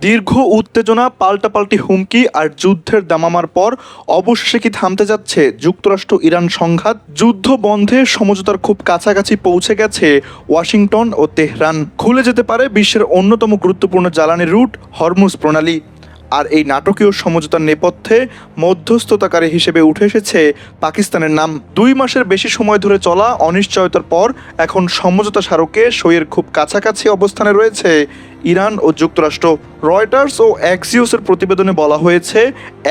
দীর্ঘ উত্তেজনা, পাল্টাপাল্টি হুমকি আর যুদ্ধের দামামার পর অবশেষে কি থামতে যাচ্ছে যুক্তরাষ্ট্র ইরান সংঘাত? যুদ্ধ বন্ধে সমঝোতার খুব কাছাকাছি পৌঁছে গেছে ওয়াশিংটন ও তেহরান। খুলে যেতে পারে বিশ্বের অন্যতম গুরুত্বপূর্ণ জ্বালানি রুট হরমুজ প্রণালী। আর এই নাটকীয় সমঝোতার নেপথ্যে মধ্যস্থতাকারী হিসেবে উঠে এসেছে পাকিস্তানের নাম। 2 মাসের বেশি সময় ধরে চলা অনিশ্চয়তার পর এখন সমঝোতা স্মারকে সইয়ের খুব কাছাকাছি অবস্থানে রয়েছে ইরান ও যুক্তরাষ্ট্র। রয়টার্স ও অ্যাক্সিওসের প্রতিবেদনে বলা হয়েছে,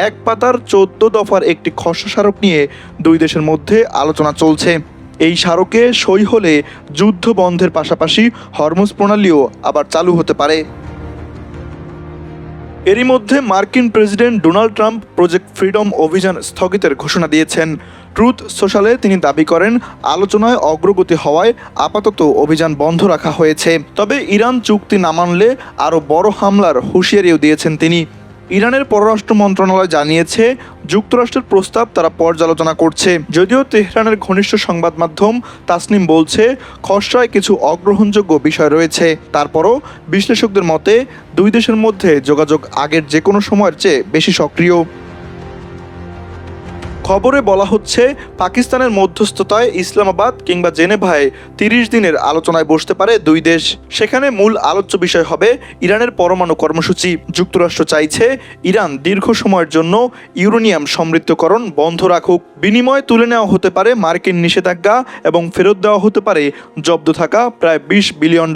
এক পাতার 14 দফার একটি খসড়া স্মারক নিয়ে দুই দেশের মধ্যে আলোচনা চলছে। এই স্মারকে সই হলে যুদ্ধ বন্ধের পাশাপাশি হরমুজ প্রণালীও আবার চালু হতে পারে। এরই মধ্যে মার্কিন president Donald Trump project freedom অভিযান স্থগিতের ঘোষণা দিয়েছেন। ট্রুথ সোশ্যালে তিনি দাবি করেন, আলোচনায় অগ্রগতি হওয়ায় আপাতত অভিযান বন্ধ রাখা হয়েছে। তবে ইরান চুক্তি না মানলে আরও বড় হামলার হুঁশিয়ারিও দিয়েছেন তিনি। ইরানের পররাষ্ট্র মন্ত্রণালয় জানিয়েছে, যুক্তরাষ্ট্রের প্রস্তাব তারা পর্যালোচনা করছে। যদিও তেহরানের ঘনিষ্ঠ সংবাদ মাধ্যম তাসনিম বলছে, খসড়ায় কিছু অগ্রহণযোগ্য বিষয় রয়েছে। তারপরও বিশ্লেষকদের মতে দুই দেশের মধ্যে যোগাযোগ আগের যে কোনো সময়ের চেয়ে বেশি সক্রিয়। খবরে বলা হচ্ছে, পাকিস্তানের মধ্যস্থতায় ইসলামাবাদ কিংবা জেনেভায় 30 দিনের আলোচনায় বসতে পারে দুই দেশ। সেখানে মূল আলোচ্য বিষয় হবে ইরানের পরমাণু কর্মসূচি। যুক্তরাষ্ট্র চাইছে ইরান দীর্ঘ সময়ের জন্য ইউরেনিয়াম সমৃদ্ধকরণ বন্ধ রাখুক। বিনিময়ে তুলে নেওয়া হতে পারে মার্কিন নিষেধাজ্ঞা এবং ফেরত দেওয়া হতে পারে জব্দ থাকা প্রায় $20 বিলিয়ন।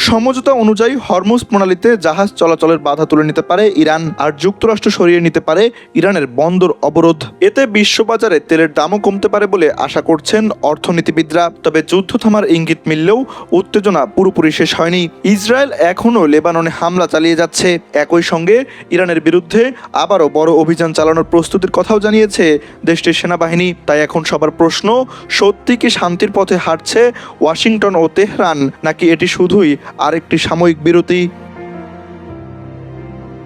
সমঝোতা অনুযায়ী হরমুজ প্রণালীতে জাহাজ চলাচলের বাধা তুলে নিতে পারে ইরান, আর যুক্তরাষ্ট্র সরিয়ে নিতে পারে ইরানের বন্দর অবরোধ। এতে বিশ্ববাজারে তেলের দামও কমতে পারে বলে আশা করছেন অর্থনীতিবিদরা। তবে যুদ্ধ থামার ইঙ্গিত মিললেও উত্তেজনা পুরোপুরি শেষ হয়নি। ইসরায়েল এখনও লেবাননে হামলা চালিয়ে যাচ্ছে। একই সঙ্গে ইরানের বিরুদ্ধে আবারও বড় অভিযান চালানোর প্রস্তুতির কথাও জানিয়েছে দেশটির সেনাবাহিনী। তাই এখন সবার প্রশ্ন, সত্যি কি শান্তির পথে হাঁটছে ওয়াশিংটন ও তেহরান, নাকি এটি শুধুই আরেকটি সাময়িক বিরতি?